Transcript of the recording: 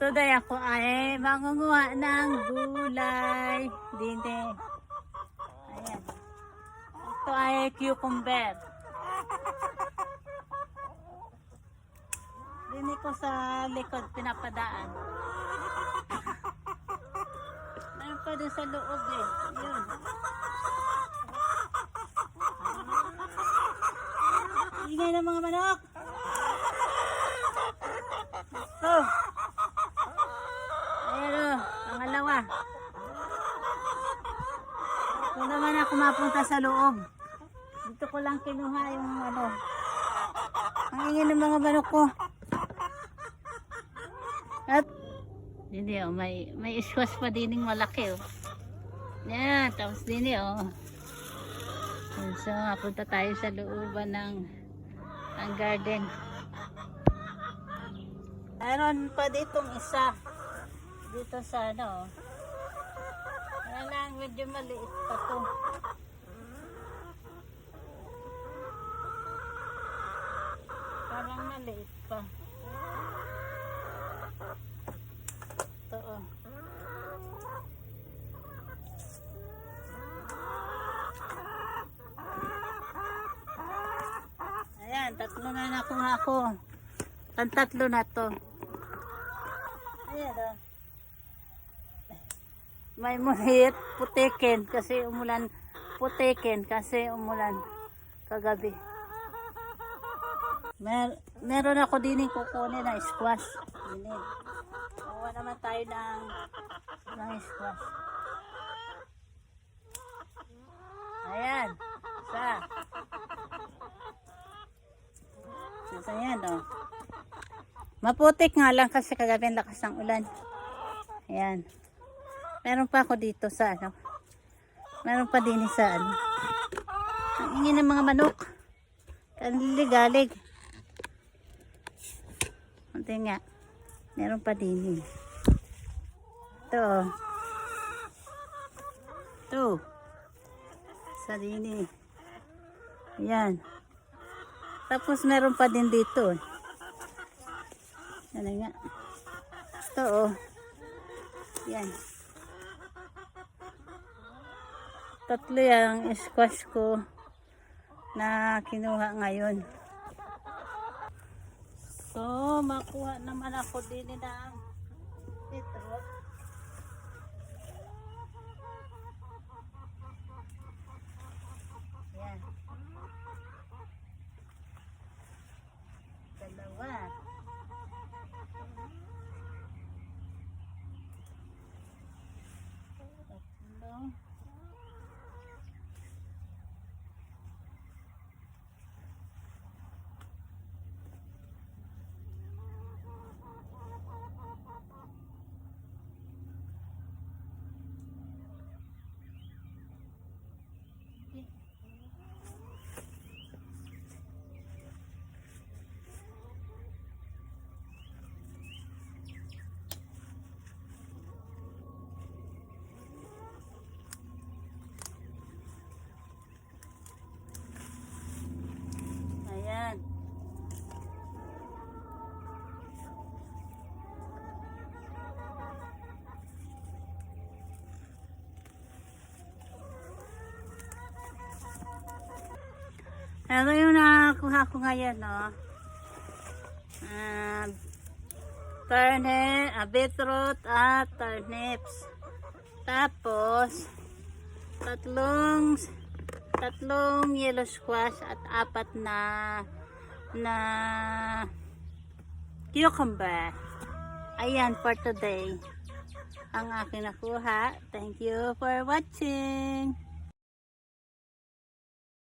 Today ako ay mangunguha ng gulay. Dine. Ayan. Ito ay cucumber. Dine ko sa likod pinapadaan. Mayroon pa doon sa loob eh. Yun. Ingay ng mga manok. Oh. Ayan o, pangalawa. Ito naman ako mapunta sa loob. Dito ko lang kinuha yung ano. Ang ingay ng mga manok ko. At hindi oh, may iswas pa dining malaki oh. Yan, tapos din oh. So, punta tayo sa looban ng garden. Mayroon pa ditong isa. Dito sa ano. Kaya lang, medyo maliit pa to. Parang maliit pa. Ito oh. Ayan, tatlo na nakuha ko. Ang tatlo na to. Ayan oh. May muhit, putikin kasi umulan. Putikin kasi umulan kagabi. Meron ako din yung kukunin na squash. Kuha naman tayo ng squash. Ayan. Ayan o. Maputik nga lang kasi kagabi ang lakas ng ulan. Ayan. Meron pa ako dito sa ano. Meron pa din sa ano. Ang ingin ng mga manok. Kaligalig. Kunti nga. Meron pa din. Ito. Ito. Sa dini. Ayan. Tapos meron pa din dito. Ano nga. Ito oh. Ayan. Tatlo yung squash ko na kinuha ngayon. So, makuha naman ako din ng beetroot. Ayan. Dalawa. Tatlo. Ayan. Ito yung nakakuha ko ngayon, no? Beetroot at turnips. Tapos, tatlong yellow squash at apat na cucumber. Ayan for today. Ang aking nakuha. Thank you for watching.